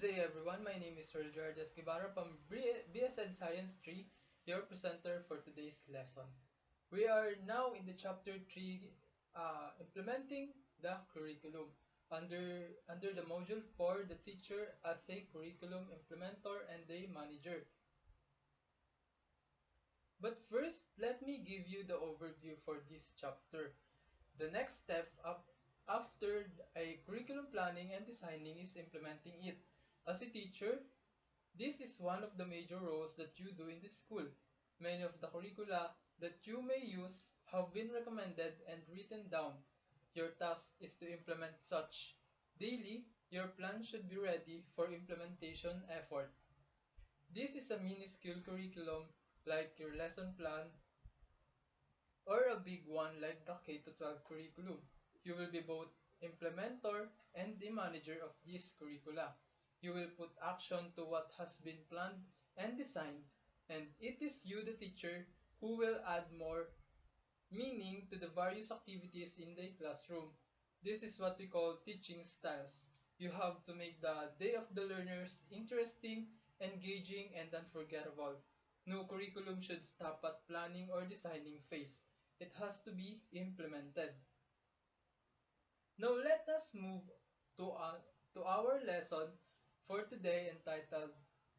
Good day everyone, my name is Earl Gerard Guevara from BSEd-Sciences III, your presenter for today's lesson. We are now in the chapter 3, implementing the curriculum. Under the module 4, the teacher as a curriculum implementer and a manager. But first, let me give you the overview for this chapter. The next step up after a curriculum planning and designing is implementing it. As a teacher, this is one of the major roles that you do in the school. Many of the curricula that you may use have been recommended and written down. Your task is to implement such. Daily, your plan should be ready for implementation effort. This is a minuscule curriculum like your lesson plan or a big one like the K-12 curriculum. You will be both implementer and the manager of this curricula. You will put action to what has been planned and designed, and it is you, the teacher, who will add more meaning to the various activities in the classroom. This is what we call teaching styles. You have to make the day of the learners interesting, engaging, and unforgettable. No curriculum should stop at planning or designing phase. It has to be implemented. Now let us move to our lesson for today entitled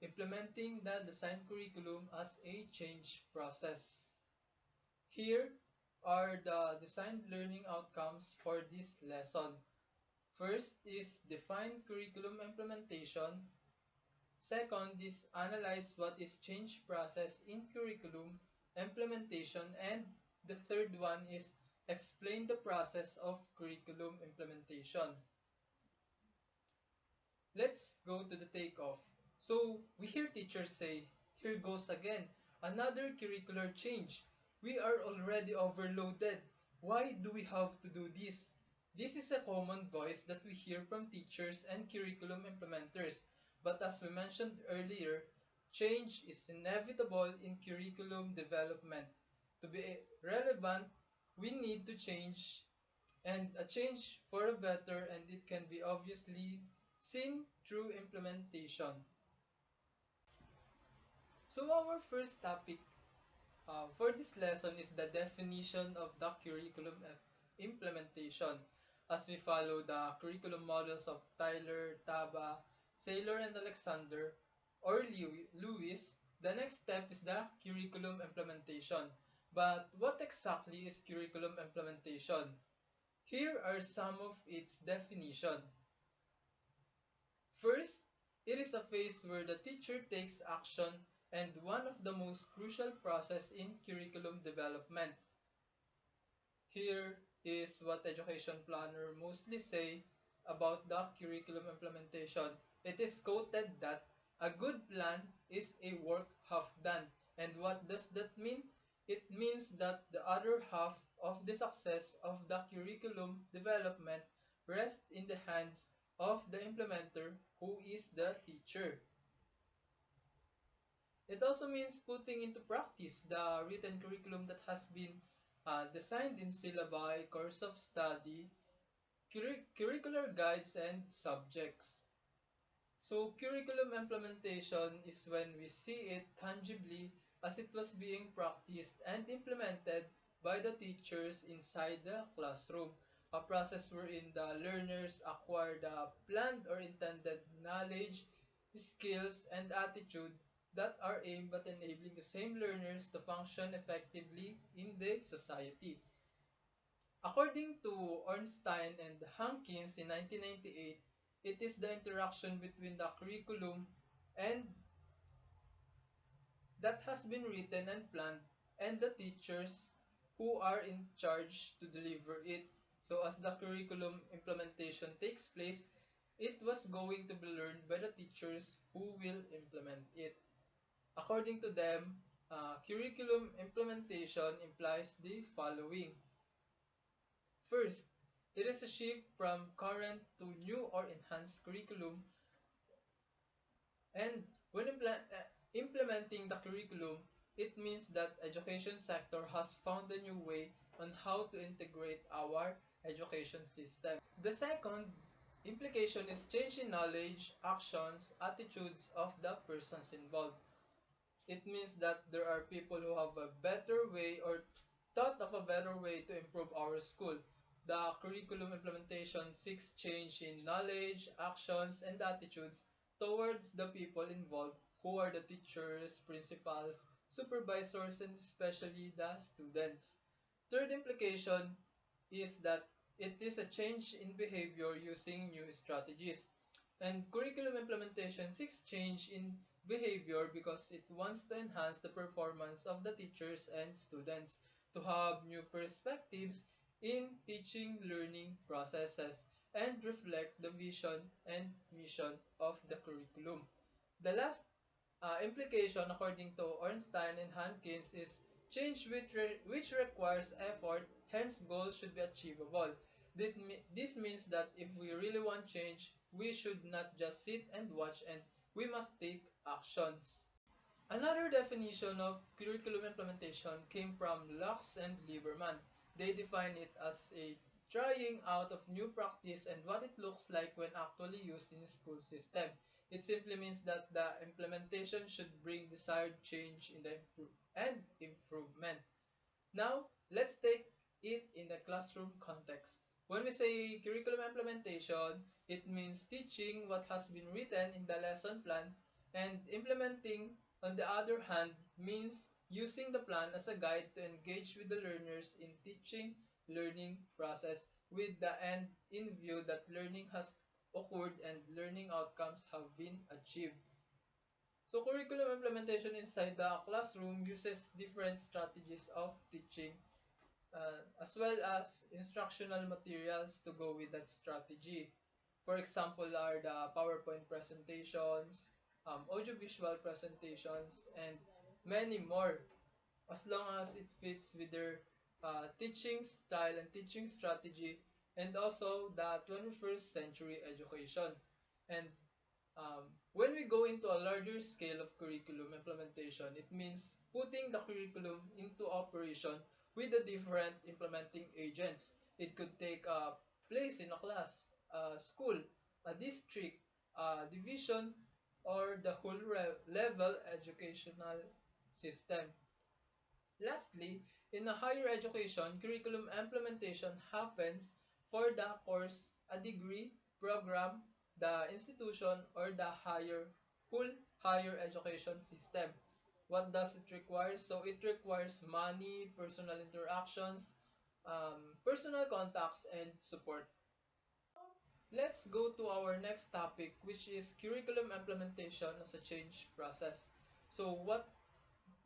Implementing the Design Curriculum as a Change Process. Here are the designed learning outcomes for this lesson. First is define curriculum implementation. Second is analyze what is change process in curriculum implementation. And the third one is explain the process of curriculum implementation. Let's go to the takeoff. So we hear teachers say, here goes again, another curricular change. We are already overloaded. Why do we have to do this? This is a common voice that we hear from teachers and curriculum implementers. But as we mentioned earlier, change is inevitable in curriculum development. To be relevant, we need to change, and a change for a better, and it can be obviously seen through implementation. So our first topic for this lesson is the definition of the curriculum implementation. As we follow the curriculum models of Tyler, Taba, Saylor, and Alexander, or Lewis, the next step is the curriculum implementation. But what exactly is curriculum implementation? Here are some of its definition. First, it is a phase where the teacher takes action and one of the most crucial process in curriculum development. Here is what education planner mostly say about the curriculum implementation. It is quoted that a good plan is a work half done. And what does that mean? It means that the other half of the success of the curriculum development rests in the hands of the implementer, who is the teacher. It also means putting into practice the written curriculum that has been designed in syllabi, course of study, curricular guides, and subjects. So curriculum implementation is when we see it tangibly as it was being practiced and implemented by the teachers inside the classroom, a process wherein the learners acquire the planned or intended knowledge, skills, and attitude that are aimed at enabling the same learners to function effectively in the society. According to Ornstein and Hankins in 1998, it is the interaction between the curriculum and that has been written and planned and the teachers who are in charge to deliver it. So as the curriculum implementation takes place, it was going to be learned by the teachers who will implement it. According to them, curriculum implementation implies the following. First, it is a shift from current to new or enhanced curriculum, and when implementing the curriculum, it means that education sector has found a new way on how to integrate our education system. The second implication is change in knowledge, actions, attitudes of the persons involved. It means that there are people who have a better way or thought of a better way to improve our school. The curriculum implementation seeks change in knowledge, actions, and attitudes towards the people involved, who are the teachers, principals, supervisors, and especially the students. Third implication is that it is a change in behavior using new strategies. And curriculum implementation seeks change in behavior because it wants to enhance the performance of the teachers and students to have new perspectives in teaching learning processes and reflect the vision and mission of the curriculum. The last implication, according to Ornstein and Hankins, is change which requires effort, hence goals should be achievable. This means that if we really want change, we should not just sit and watch, and we must take actions. Another definition of curriculum implementation came from Lux and Lieberman. They define it as a trying out of new practice and what it looks like when actually used in a school system. It simply means that the implementation should bring desired change in the improvement. Now, let's take it in the classroom context. When we say curriculum implementation, it means teaching what has been written in the lesson plan, and implementing, on the other hand, means using the plan as a guide to engage with the learners in teaching learning process with the end in view that learning has occurred and learning outcomes have been achieved. So curriculum implementation inside the classroom uses different strategies of teaching as well as instructional materials to go with that strategy. For example, are the PowerPoint presentations, audiovisual presentations, and many more, as long as it fits with their teaching style and teaching strategy, and also the 21st century education. And when we go into a larger scale of curriculum implementation, it means putting the curriculum into operation with the different implementing agents. It could take place in a class, a school, a district, a division, or the whole level educational system. Lastly, in a higher education, curriculum implementation happens for the course, a degree, program, the institution, or the whole higher education system. What does it require? So it requires money, personal interactions, personal contacts, and support. Let's go to our next topic, which is curriculum implementation as a change process. So what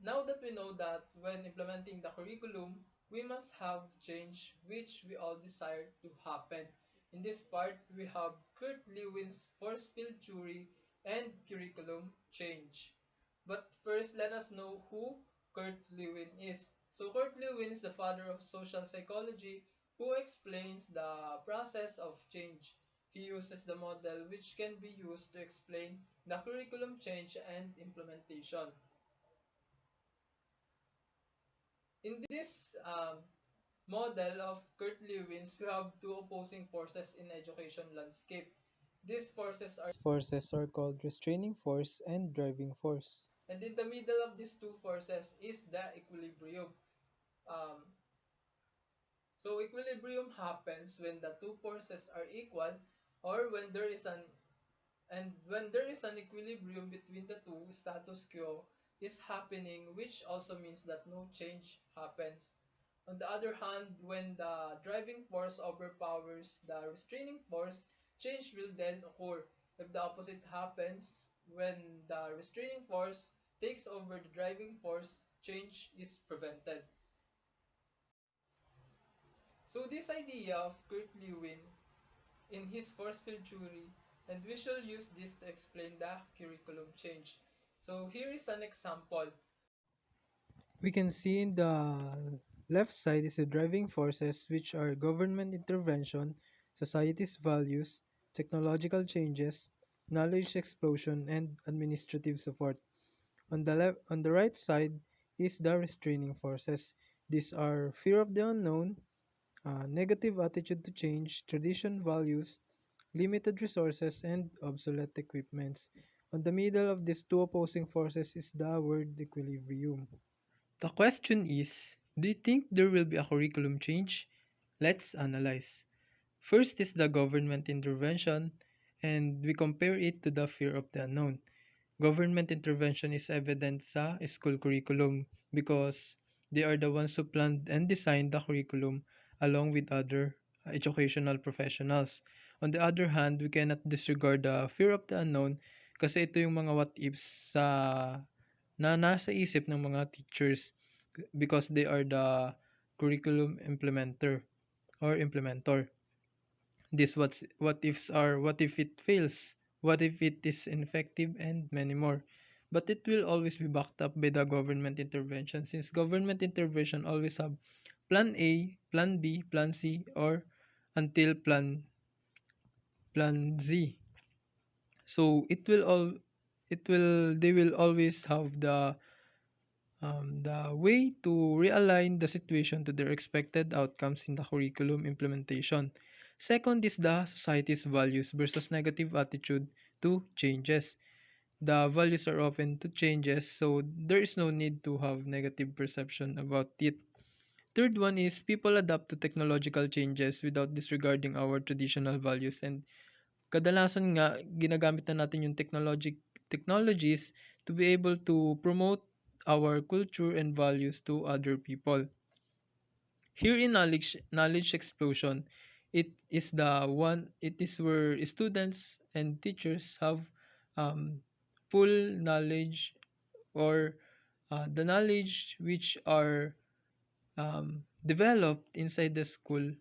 Now that we know that when implementing the curriculum, we must have change which we all desire to happen. In this part, we have Kurt Lewin's force field theory and curriculum change. But first, let us know who Kurt Lewin is. So Kurt Lewin is the father of social psychology who explains the process of change. He uses the model which can be used to explain the curriculum change and implementation. In this model of Kurt Lewin's, we have two opposing forces in education landscape. These forces are called restraining force and driving force. And in the middle of these two forces is the equilibrium. Um, so equilibrium happens when the two forces are equal or when there is an equilibrium between the two, status quo is happening, which also means that no change happens. On the other hand, when the driving force overpowers the restraining force, change will then occur. If the opposite happens, when the restraining force takes over the driving force, change is prevented. So this idea of Kurt Lewin in his force field theory, and we shall use this to explain the curriculum change. So here is an example. We can see in the left side is the driving forces, which are government intervention, society's values, technological changes, knowledge explosion, and administrative support. On the right side is the restraining forces. These are fear of the unknown, negative attitude to change, tradition values, limited resources, and obsolete equipments. On the middle of these two opposing forces is the word equilibrium. The question is, do you think there will be a curriculum change? Let's analyze. First is the government intervention, and we compare it to the fear of the unknown. Government intervention is evident sa school curriculum because they are the ones who planned and designed the curriculum along with other educational professionals. On the other hand, we cannot disregard the fear of the unknown kasi ito yung mga what ifs na nasa isip ng mga teachers because they are the curriculum implementer or implementor. These what ifs are what if it fails, what if it is ineffective, and many more. But it will always be backed up by the government intervention since government intervention always have plan A, plan B, plan C, or until plan Z. So it will they will always have the way to realign the situation to their expected outcomes in the curriculum implementation. Second is the society's values versus negative attitude to changes. The values are open to changes, so there is no need to have negative perception about it. Third one is people adapt to technological changes without disregarding our traditional values, and kadalasan nga ginagamit na natin yung technologies to be able to promote our culture and values to other people. Here in knowledge explosion, it is where students and teachers have um, full knowledge or the knowledge which are developed inside the school,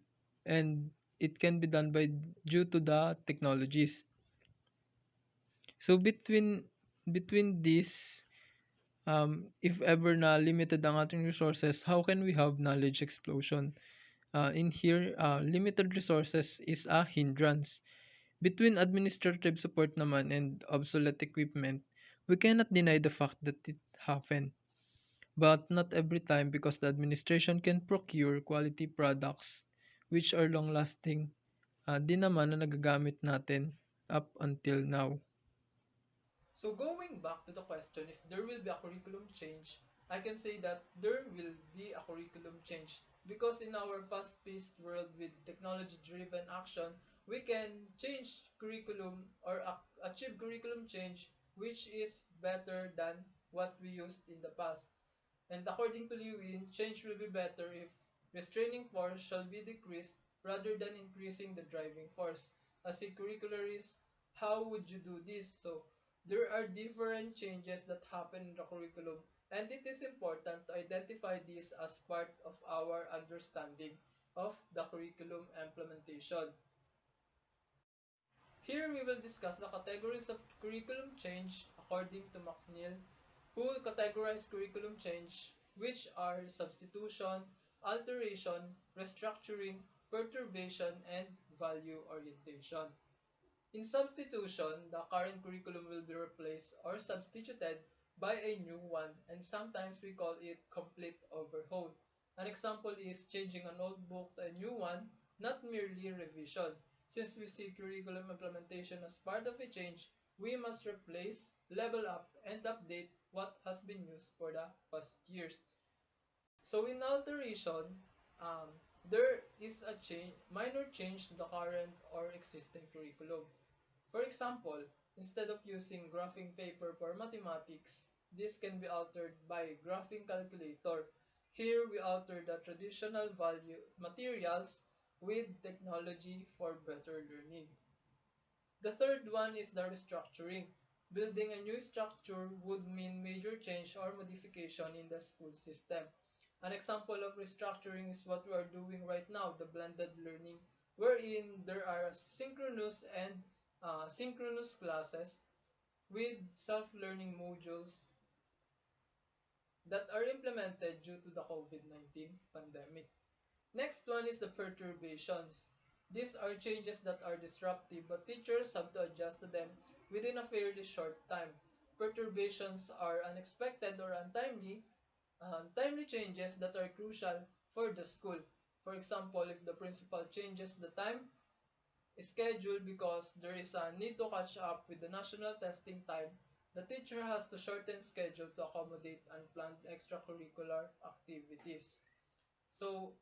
and it can be done by due to the technologies. So between these, if ever na limited ang ating resources, how can we have knowledge explosion? In here, limited resources is a hindrance. Between administrative support naman and obsolete equipment, we cannot deny the fact that it happened. But not every time because the administration can procure quality products which are long-lasting. Di naman na nagagamit natin up until now. So going back to the question if there will be a curriculum change, I can say that there will be a curriculum change because in our fast-paced world with technology-driven action, we can change curriculum or achieve curriculum change which is better than what we used in the past. And according to Lewin, change will be better if restraining force shall be decreased rather than increasing the driving force. As a curricularist, how would you do this? So there are different changes that happen in the curriculum, and it is important to identify this as part of our understanding of the curriculum implementation. Here we will discuss the categories of curriculum change according to McNeil, who categorized curriculum change, which are substitution, alteration, restructuring, perturbation, and value orientation. In substitution, the current curriculum will be replaced or substituted by a new one, and sometimes we call it complete overhaul. An example is changing an old book to a new one, not merely revision. Since we see curriculum implementation as part of a change, we must replace, level up, and update what has been used for the past years. So in alteration, um, there is a minor change to the current or existing curriculum. For example, instead of using graphing paper for mathematics, this can be altered by graphing calculator. Here we alter the traditional value materials with technology for better learning. The third one is the restructuring. Building a new structure would mean major change or modification in the school system. An example of restructuring is what we are doing right now, the blended learning, wherein there are synchronous and synchronous classes with self-learning modules that are implemented due to the COVID-19 pandemic. Next one is the perturbations. These are changes that are disruptive, but teachers have to adjust to them within a fairly short time. Perturbations are unexpected or timely changes that are crucial for the school. For example, if the principal changes the time schedule because there is a need to catch up with the national testing time. The teacher has to shorten schedule to accommodate unplanned extracurricular activities. So,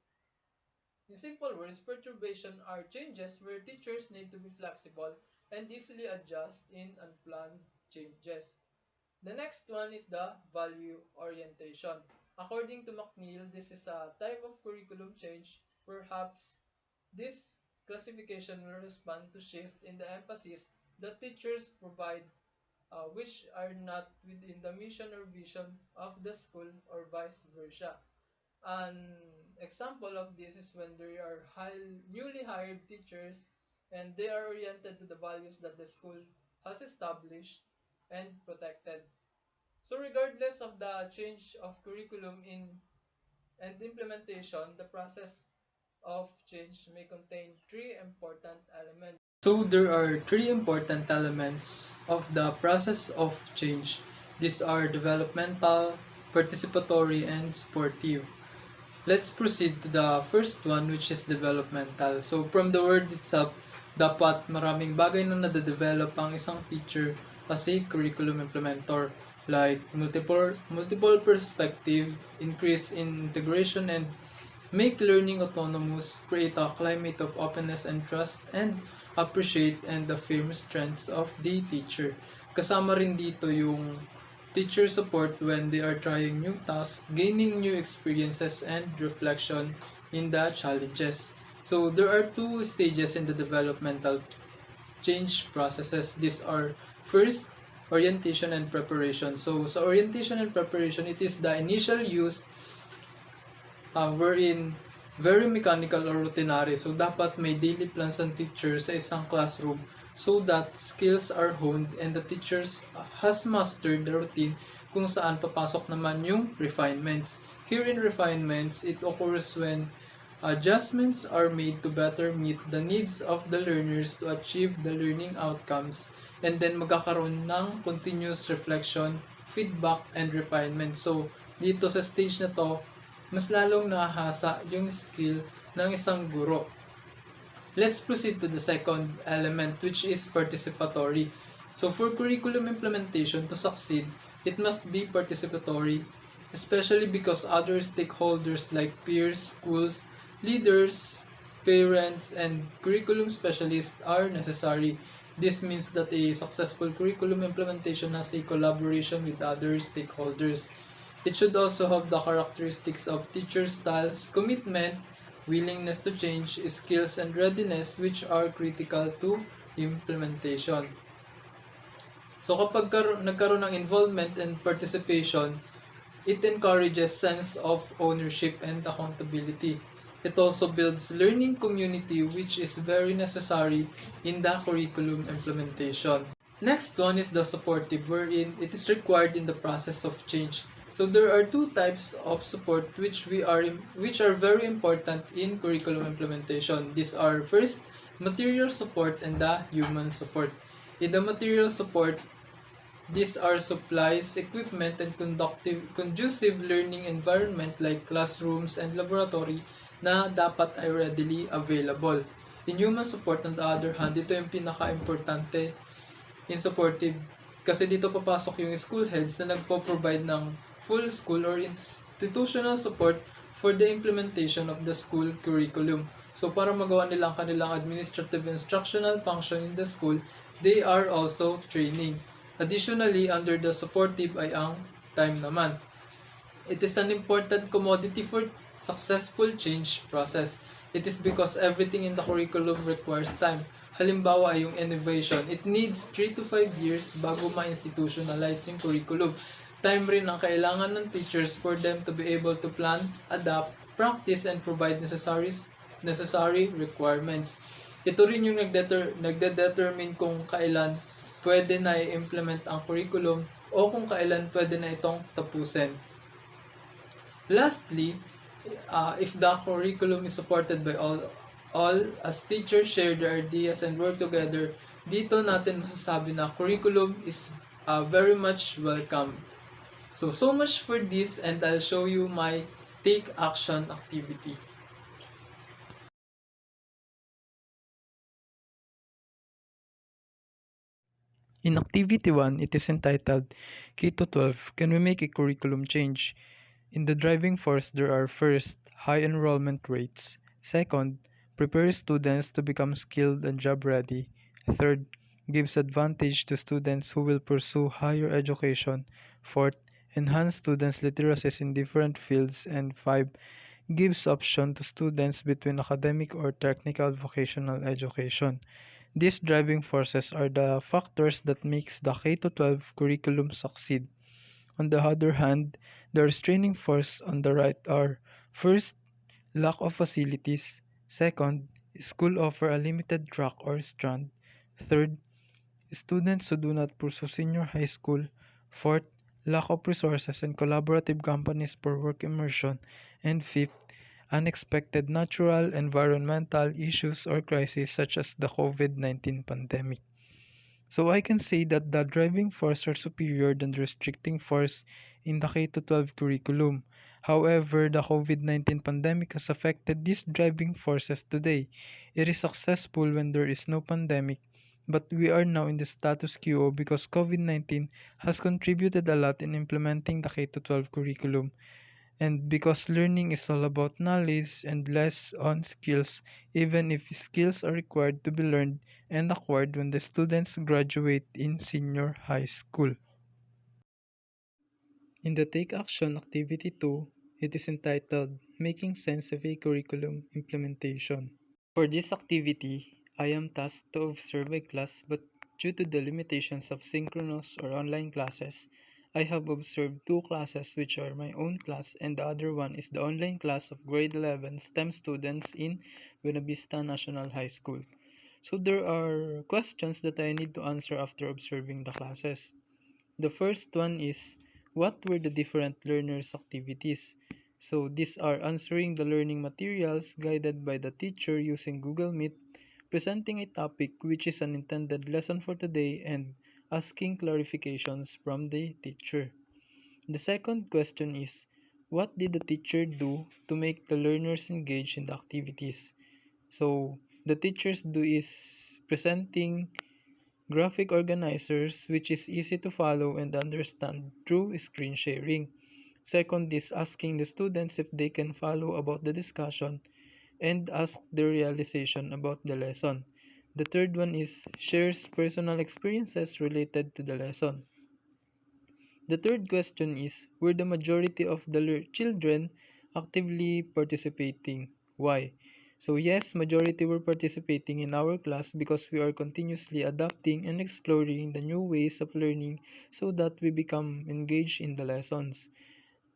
in simple words, perturbation are changes where teachers need to be flexible and easily adjust in unplanned changes. The next one is the value orientation. According to McNeil, this is a type of curriculum change. Perhaps this classification will respond to shift in the emphasis that teachers provide, which are not within the mission or vision of the school or vice versa. An example of this is when there are newly hired teachers and they are oriented to the values that the school has established and protected. So regardless of the change of curriculum in and implementation, the process of change may contain three important elements. So there are three important elements of the process of change. These are developmental, participatory, and supportive. Let's proceed to the first one, which is developmental. So from the word itself, dapat maraming bagay na nade-develop ang isang teacher as a curriculum implementor, like multiple perspective, increase in integration, and make learning autonomous, create a climate of openness and trust, and appreciate and affirm strengths of the teacher. Kasama rin dito yung teacher support when they are trying new tasks, gaining new experiences, and reflection in the challenges. So there are two stages in the developmental change processes. These are first, orientation and preparation. So sa orientation and preparation, it is the initial use wherein very mechanical or routinary. So dapat may daily plans ang teacher sa isang classroom so that skills are honed and the teachers has mastered the routine kung saan papasok naman yung refinements. Here in refinements, it occurs when adjustments are made to better meet the needs of the learners to achieve the learning outcomes, and then magkakaroon ng continuous reflection, feedback, and refinement. So dito sa stage na to, mas lalong nakahasa yung skill ng isang guro. Let's proceed to the second element, which is participatory. So for curriculum implementation to succeed, it must be participatory, especially because other stakeholders like peers, schools, leaders, parents, and curriculum specialists are necessary. This means that a successful curriculum implementation has a collaboration with other stakeholders. It should also have the characteristics of teacher styles, commitment, willingness to change, skills, and readiness, which are critical to implementation. So kapag nagkaroon ng involvement and participation, it encourages sense of ownership and accountability. It also builds learning community, which is very necessary in the curriculum implementation. Next one is the supportive, wherein it is required in the process of change. So there are two types of support which are very important in curriculum implementation. These are first, material support and the human support. In the material support, these are supplies, equipment, and conducive learning environment like classrooms and laboratory na dapat ay readily available. In human support, on the other hand, ito yung pinaka-importante in supportive kasi dito papasok yung school heads na nagpo-provide ng full school or institutional support for the implementation of the school curriculum. So para magawa nila ang kanilang administrative instructional function in the school, they are also training. Additionally, under the supportive ay ang time naman. It is an important commodity for successful change process. It is because everything in the curriculum requires time. Halimbawa ay yung innovation. It needs 3 to 5 years bago ma-institutionalize yung curriculum. Time rin ang kailangan ng teachers for them to be able to plan, adapt, practice, and provide necessary requirements. Ito rin yung nagde-determine kung kailan pwede na i-implement ang curriculum o kung kailan pwede na itong tapusin. Lastly, if the curriculum is supported by all as teachers share their ideas and work together, dito natin masasabi na curriculum is very much welcome. So much for this, and I'll show you my take action activity. In Activity 1, it is entitled K-12, Can We Make a Curriculum Change? In the driving force, there are first, high enrollment rates; second, prepare students to become skilled and job ready; third, gives advantage to students who will pursue higher education; fourth, enhance students' literacies in different fields; and five, gives option to students between academic or technical vocational education. These driving forces are the factors that makes the K-12 curriculum succeed. On the other hand, the restraining force on the right are: first, lack of facilities; second, school offer a limited track or strand; third, students who do not pursue senior high school; fourth, lack of resources and collaborative companies for work immersion; and fifth, unexpected natural environmental issues or crises such as the COVID-19 pandemic. So I can say that the driving force are superior than the restricting force in the K-12 curriculum. However, the COVID-19 pandemic has affected these driving forces today. It is successful when there is no pandemic, but we are now in the status quo because COVID-19 has contributed a lot in implementing the K-12 curriculum. And because learning is all about knowledge and less on skills, even if skills are required to be learned and acquired when the students graduate in senior high school. In the Take Action Activity 2, it is entitled Making Sense of a Curriculum Implementation. For this activity, I am tasked to observe a class, but due to the limitations of synchronous or online classes, I have observed two classes which are my own class, and the other one is the online class of grade 11 STEM students in Buena Vista National High School. So there are questions that I need to answer after observing the classes. The first one is, what were the different learners' activities? So these are answering the learning materials guided by the teacher using Google Meet, presenting a topic which is an intended lesson for today, and asking clarifications from the teacher. The second question is, what did the teacher do to make the learners engage in the activities? So the teachers do is presenting graphic organizers, which is easy to follow and understand through screen sharing. Second is asking the students if they can follow about the discussion and ask their realization about the lesson. The third one is shares personal experiences related to the lesson. The third question is, were the majority of the children actively participating? Why? So yes, majority were participating in our class because we are continuously adapting and exploring the new ways of learning so that we become engaged in the lessons.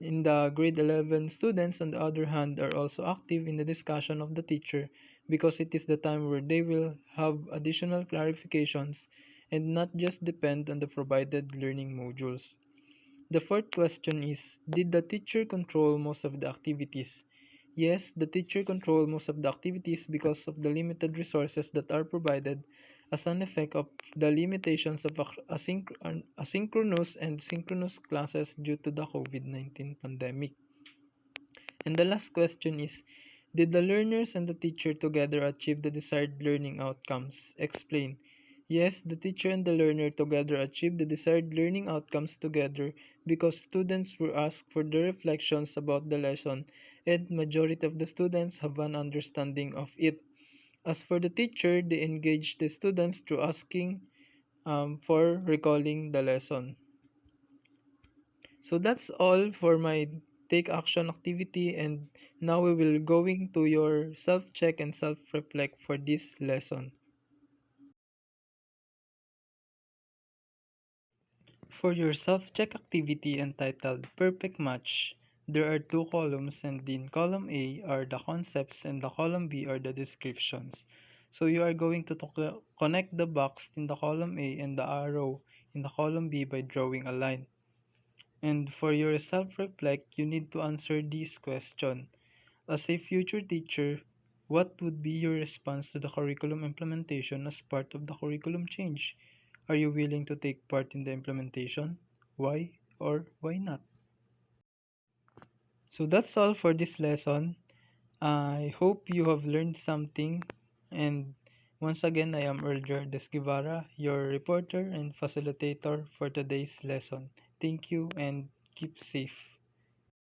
In the grade 11 students, on the other hand, are also active in the discussion of the teacher because it is the time where they will have additional clarifications and not just depend on the provided learning modules. The fourth question is, did the teacher control most of the activities? Yes, the teacher controlled most of the activities because of the limited resources that are provided as an effect of the limitations of asynchronous and synchronous classes due to the COVID-19 pandemic. And the last question is, did the learners and the teacher together achieve the desired learning outcomes? Explain. Yes, the teacher and the learner together achieved the desired learning outcomes together because students were asked for their reflections about the lesson and majority of the students have an understanding of it. As for the teacher, they engaged the students through asking for recalling the lesson. So that's all for my take action activity, and now we will going to your self check and self reflect for this lesson. For your self check activity entitled Perfect Match, there are two columns, and in column A are the concepts and the column B are the descriptions. So you are going to connect the box in the column A and the arrow in the column B by drawing a line. And for your self-reflect, you need to answer this question. As a future teacher, what would be your response to the curriculum implementation as part of the curriculum change? Are you willing to take part in the implementation? Why or why not? So that's all for this lesson. I hope you have learned something, and Once again, I am Earl Guevara, your reporter and facilitator for today's lesson. Thank you and keep safe.